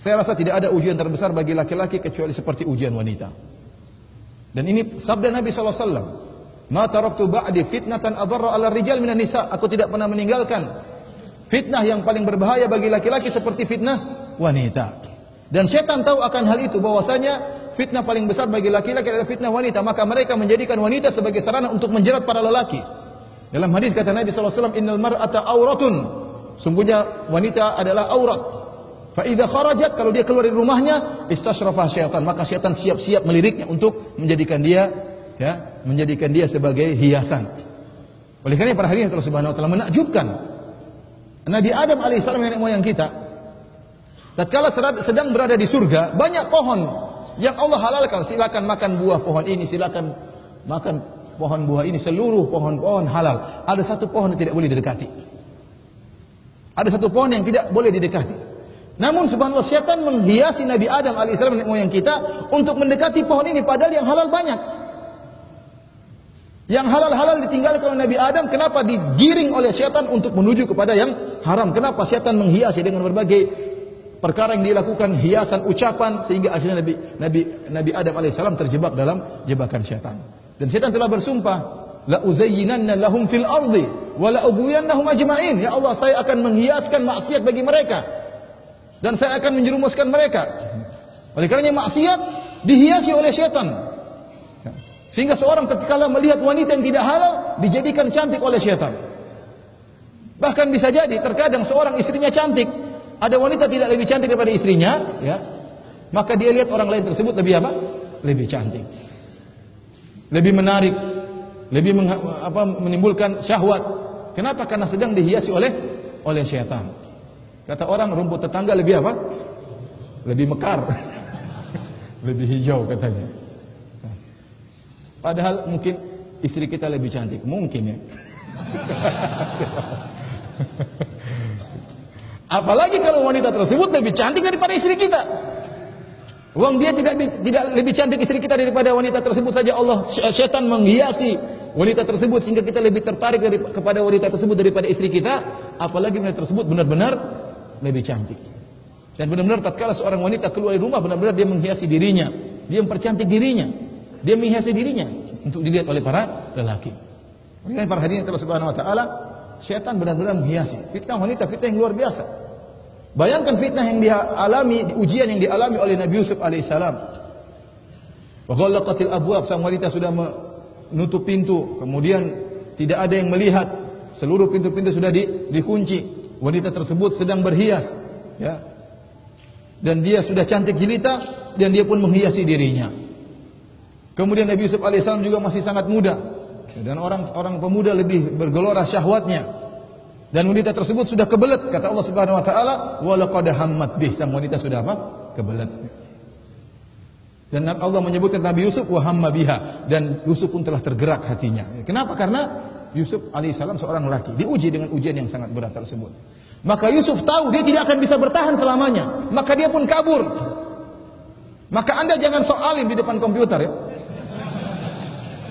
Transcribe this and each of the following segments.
Saya rasa tidak ada ujian terbesar bagi laki-laki kecuali seperti ujian wanita. Dan ini sabda Nabi SAW. Ma taraktu ba'di fitnatan adarra ala rijal minan nisa. Aku tidak pernah meninggalkan fitnah yang paling berbahaya bagi laki-laki seperti fitnah wanita. Dan setan tahu akan hal itu, bahwasanya fitnah paling besar bagi laki-laki adalah fitnah wanita. Maka mereka menjadikan wanita sebagai sarana untuk menjerat para lelaki. Dalam hadis kata Nabi SAW, innal mar'ata auratun. Sungguhnya wanita adalah aurat. Fa idza kharajat, kalau dia keluar dari rumahnya, istasyrafa syaitan, maka syaitan siap-siap meliriknya untuk menjadikan dia sebagai hiasan. Oleh karena para hadirin Allah Subhanahu wa taala, menakjubkan Nabi Adam alaihissalam nenek moyang kita, tatkala sedang berada di surga, banyak pohon yang Allah halalkan. Silakan makan buah pohon ini, silakan makan pohon buah ini, seluruh pohon-pohon halal. Ada satu pohon yang tidak boleh didekati. Ada satu pohon yang tidak boleh didekati. Namun subhanallah, syaitan menghiasi Nabi Adam alaihissalam nenek moyang kita untuk mendekati pohon ini, padahal yang halal banyak. Yang halal-halal ditinggalkan oleh Nabi Adam. Kenapa digiring oleh syaitan untuk menuju kepada yang haram? Kenapa syaitan menghiasi dengan berbagai perkara yang dilakukan, hiasan ucapan, sehingga akhirnya Nabi Adam alaihissalam terjebak dalam jebakan syaitan. Dan syaitan telah bersumpah, la uzayyinanna lahum fil ardi wa la ubuyannahum ajma'in. Ya Allah, saya akan menghiaskan maksiat bagi mereka dan saya akan menjerumuskan mereka. Oleh karenanya maksiat dihiasi oleh syaitan. Sehingga seorang ketika melihat wanita yang tidak halal dijadikan cantik oleh syaitan. Bahkan bisa jadi terkadang seorang istrinya cantik, ada wanita tidak lebih cantik daripada istrinya, ya. Maka dia lihat orang lain tersebut lebih apa? Lebih cantik. Lebih menarik, lebih menimbulkan syahwat. Kenapa? Karena sedang dihiasi oleh syaitan. Kata orang, rumput tetangga lebih apa? Lebih mekar. Lebih hijau katanya. Padahal mungkin istri kita lebih cantik. Mungkin ya. Apalagi kalau wanita tersebut lebih cantik daripada istri kita. Uang dia tidak lebih cantik istri kita daripada wanita tersebut saja, Allah syaitan menghiasi wanita tersebut sehingga kita lebih tertarik kepada wanita tersebut daripada istri kita. Apalagi wanita tersebut benar-benar lebih cantik. Dan benar-benar tatkala seorang wanita keluar dari rumah, benar-benar dia menghiasi dirinya, dia mempercantik dirinya, dia menghiasi dirinya untuk dilihat oleh para lelaki. Oleh para hadirin Allah Subhanahu wa taala, syaitan benar-benar menghiasi. Fitnah wanita, fitnah yang luar biasa. Bayangkan fitnah yang dialami, ujian yang dialami oleh Nabi Yusuf alaihissalam. Wa ghallaqatil abwab, sang wanita sudah menutup pintu, kemudian tidak ada yang melihat, seluruh pintu-pintu sudah dikunci. Wanita tersebut sedang berhias, ya. Dan dia sudah cantik jelita dan dia pun menghiasi dirinya. Kemudian Nabi Yusuf alaihissalam juga masih sangat muda. Dan orang pemuda lebih bergelora syahwatnya. Dan wanita tersebut sudah kebelet, kata Allah Subhanahu wa taala, wa laqad hammat bih, sang wanita sudah apa? Kebelet. Dan Allah menyebutkan Nabi Yusuf wa hamma biha, dan Yusuf pun telah tergerak hatinya. Kenapa? Karena Yusuf alaihissalam seorang laki, diuji dengan ujian yang sangat berat tersebut. Maka Yusuf tahu dia tidak akan bisa bertahan selamanya, maka dia pun kabur. Maka Anda jangan sok alim di depan komputer ya.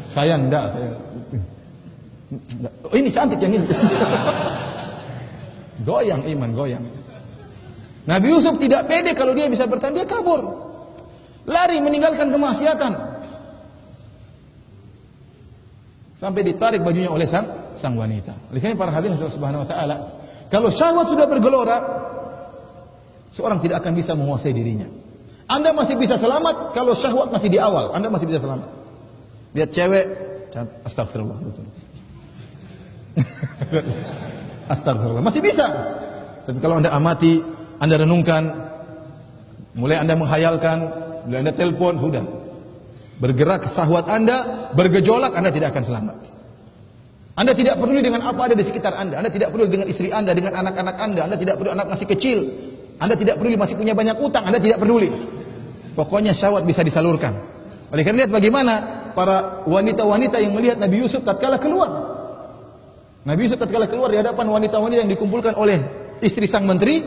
Saya enggak, oh, ini cantik yang ini. Goyang iman, goyang. Nabi Yusuf tidak pede kalau dia bisa bertahan, dia kabur. Lari meninggalkan kemaksiatan. Sampai ditarik bajunya oleh sang wanita. Oleh karena para hadirin Allah Subhanahu wa taala, kalau syahwat sudah bergelora, seorang tidak akan bisa menguasai dirinya. Anda masih bisa selamat kalau syahwat masih di awal, Anda masih bisa selamat. Lihat cewek, astagfirullah. Astagfirullah, masih bisa. Tapi kalau Anda amati, Anda renungkan, mulai Anda menghayalkan, mulai Anda telepon, sudah. Bergerak syahwat Anda, bergejolak, Anda tidak akan selamat. Anda tidak peduli dengan apa ada di sekitar Anda. Anda tidak peduli dengan istri Anda, dengan anak-anak Anda tidak peduli anak masih kecil. Anda tidak peduli masih punya banyak utang, Anda tidak peduli. Pokoknya syahwat bisa disalurkan. Oleh karena lihat bagaimana para wanita-wanita yang melihat Nabi Yusuf tatkala keluar. Nabi Yusuf tatkala keluar di hadapan wanita-wanita yang dikumpulkan oleh istri sang menteri,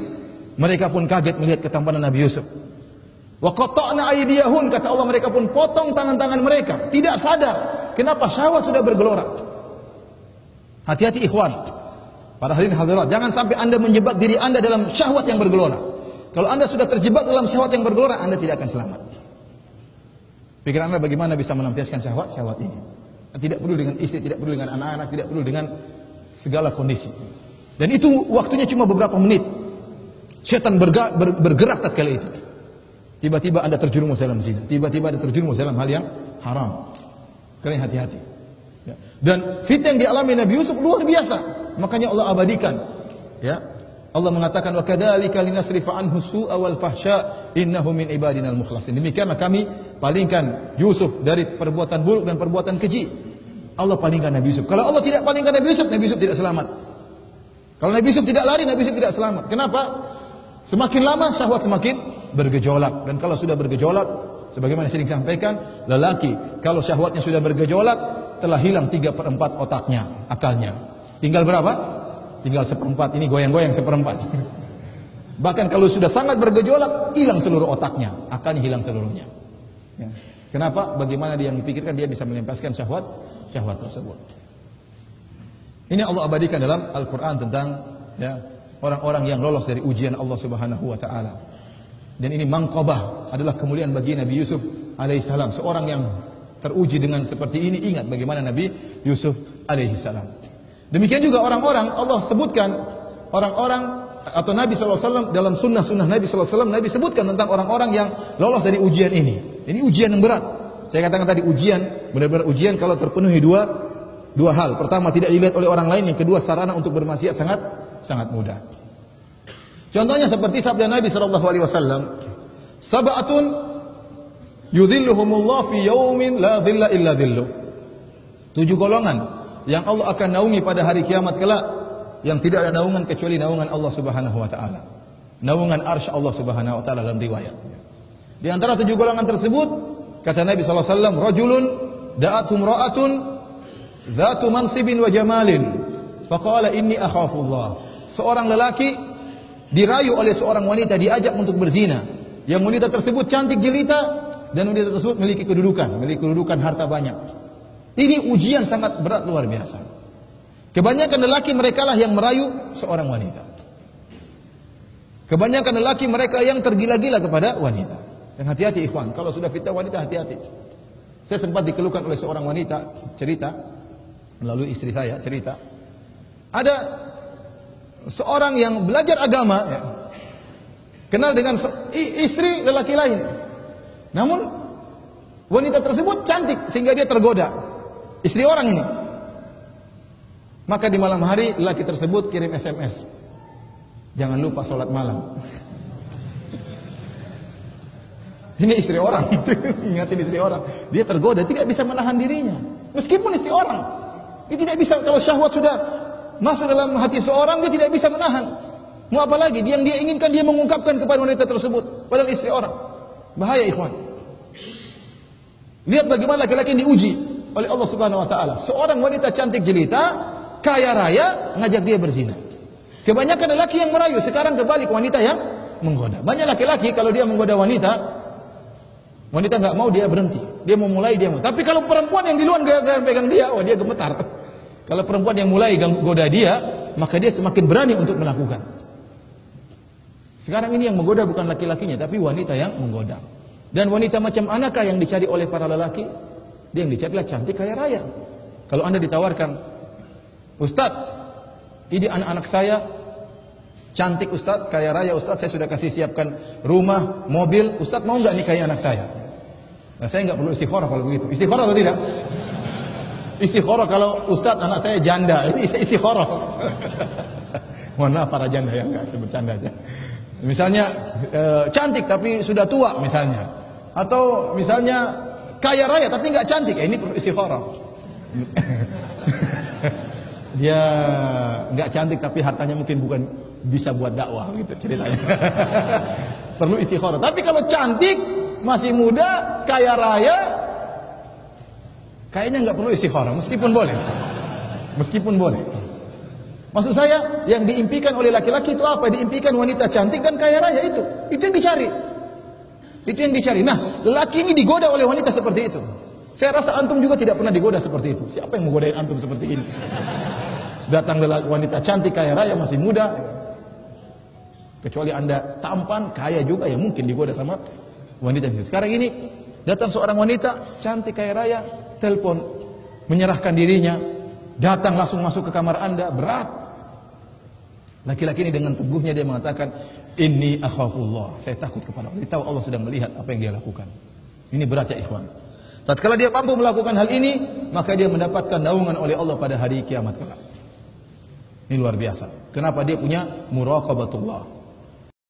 mereka pun kaget melihat ketampanan Nabi Yusuf. Wa qata'na aydiyahun, kata Allah, mereka pun potong tangan-tangan mereka, tidak sadar kenapa syahwat sudah bergelora. Hati-hati ikhwan, para hadirin hadirat, jangan sampai Anda menjebak diri Anda dalam syahwat yang bergelora. Kalau Anda sudah terjebak dalam syahwat yang bergelora, Anda tidak akan selamat. Pikiran Anda bagaimana bisa melampiaskan syahwat ini. Tidak perlu dengan istri, tidak perlu dengan anak-anak, tidak perlu dengan segala kondisi. Dan itu waktunya cuma beberapa menit. Syaitan bergerak tatkala itu. Tiba-tiba Anda terjerumus dalam zina, tiba-tiba Anda terjerumus dalam hal yang haram. Kalian hati-hati. Ya. Dan fitnah yang dialami Nabi Yusuf luar biasa. Makanya Allah abadikan. Ya. Allah mengatakan wa kadzalika linasrifa anhu su'a wal fahsya innahu min ibadinal mukhlasin. Demikianlah kami palingkan Yusuf dari perbuatan buruk dan perbuatan keji. Allah palingkan Nabi Yusuf. Kalau Allah tidak palingkan Nabi Yusuf tidak selamat. Kalau Nabi Yusuf tidak lari, Nabi Yusuf tidak selamat. Kenapa? Semakin lama syahwat semakin bergejolak. Dan kalau sudah bergejolak, sebagaimana sering sampaikan, lelaki kalau syahwatnya sudah bergejolak, telah hilang 3/4 otaknya, akalnya. Tinggal berapa? Tinggal 1/4, ini goyang-goyang 1/4. Bahkan kalau sudah sangat bergejolak, hilang seluruh otaknya, akalnya hilang seluruhnya. Ya. Kenapa? Bagaimana dia yang dipikirkan, dia bisa melepaskan syahwat tersebut. Ini Allah abadikan dalam Al-Quran tentang ya, orang-orang yang lolos dari ujian Allah Subhanahu wa Ta'ala. Dan ini mangqabah, adalah kemuliaan bagi Nabi Yusuf alaihissalam. Seorang yang teruji dengan seperti ini, ingat bagaimana Nabi Yusuf alaihissalam. Demikian juga orang-orang, Allah sebutkan orang-orang atau Nabi SAW dalam sunnah Nabi SAW, Nabi sebutkan tentang orang-orang yang lolos dari ujian ini. Ini ujian yang berat. Saya katakan tadi ujian, benar-benar ujian kalau terpenuhi dua hal. Pertama, tidak dilihat oleh orang lain. Yang kedua, sarana untuk bermaksiat sangat mudah. Contohnya seperti sabda Nabi SAW, sab'atun yudhilluhumullah fi yaumin la dhilla illa dhillu. 7 golongan yang Allah akan naungi pada hari kiamat kelak, yang tidak ada naungan kecuali naungan Allah Subhanahu wa Ta'ala. Naungan arsy Allah Subhanahu wa Ta'ala dalam riwayat. Di antara 7 golongan tersebut, kata Nabi SAW, rajulun da'atum ra'atun dhatu mansibin wa jamalin faqala inni akhafullah. Seorang lelaki dirayu oleh seorang wanita, diajak untuk berzina. Yang wanita tersebut cantik jelita dan wanita tersebut memiliki kedudukan harta banyak. Ini ujian sangat berat luar biasa. Kebanyakan lelaki mereka lah yang merayu seorang wanita. Kebanyakan lelaki mereka yang tergila-gila kepada wanita. Dan hati-hati ikhwan, kalau sudah fitnah wanita hati-hati. Saya sempat dikeluhkan oleh seorang wanita, cerita melalui istri saya, cerita ada seorang yang belajar agama ya, kenal dengan istri lelaki lain. Namun wanita tersebut cantik sehingga dia tergoda. Istri orang ini. Maka di malam hari lelaki tersebut kirim SMS. Jangan lupa sholat malam. Ini istri orang. Ingatin istri orang. Dia tergoda, tidak bisa menahan dirinya. Meskipun istri orang. Dia tidak bisa, kalau syahwat sudah masuk dalam hati seorang, dia tidak bisa menahan. Mau apa lagi? Yang dia inginkan, dia mengungkapkan kepada wanita tersebut. Padahal istri orang. Bahaya ikhwan. Lihat bagaimana laki-laki diuji oleh Allah Subhanahu wa Ta'ala. Seorang wanita cantik jelita, kaya raya, ngajak dia berzina. Kebanyakan lelaki yang merayu, sekarang kebalik wanita yang menggoda. Banyak laki-laki kalau dia menggoda wanita nggak mau, dia berhenti. Dia mau mulai, dia mau. Tapi kalau perempuan yang di luar gara-gara pegang dia, wah dia gemetar. Kalau perempuan yang mulai goda dia, maka dia semakin berani untuk melakukan. Sekarang ini yang menggoda bukan laki-lakinya, tapi wanita yang menggoda. Dan wanita macam manakah yang dicari oleh para lelaki? Dia yang dicarilah cantik kaya raya. Kalau Anda ditawarkan, Ustadz, ini anak-anak saya cantik Ustadz, kaya raya Ustadz, saya sudah kasih siapkan rumah, mobil, Ustadz mau nggak nikahi anak saya? Nah, saya nggak perlu istikharah kalau begitu. Istikharah atau tidak? Istikharah kalau Ustadz anak saya janda, itu istikharah. Mohon maaf para janda ya, nggak sebut canda aja. Misalnya cantik tapi sudah tua misalnya, atau misalnya kaya raya tapi nggak cantik, ini perlu istikharah. Dia nggak cantik tapi hartanya mungkin bukan bisa buat dakwah gitu ceritanya. Perlu istikharah. Tapi kalau cantik, masih muda, kaya raya, kayaknya nggak perlu istikharah, meskipun boleh. Meskipun boleh. Maksud saya, yang diimpikan oleh laki-laki itu apa? Diimpikan wanita cantik dan kaya raya itu. Itu yang dicari. Itu yang dicari. Nah, lelaki ini digoda oleh wanita seperti itu. Saya rasa antum juga tidak pernah digoda seperti itu. Siapa yang menggodain antum seperti ini? Datang wanita cantik, kaya raya, masih muda. Kecuali Anda tampan, kaya juga, ya mungkin digoda sama wanita. Sekarang ini datang seorang wanita cantik kaya raya, telepon, menyerahkan dirinya, datang langsung masuk ke kamar Anda, berat. Laki-laki ini dengan teguhnya dia mengatakan, inni akhafullah, saya takut kepada Allah. Dia tahu Allah sedang melihat apa yang dia lakukan. Ini berat ya ikhwan. Tatkala dia mampu melakukan hal ini, maka dia mendapatkan naungan oleh Allah pada hari kiamat kelak. Ini luar biasa. Kenapa? Dia punya muraqabatullah.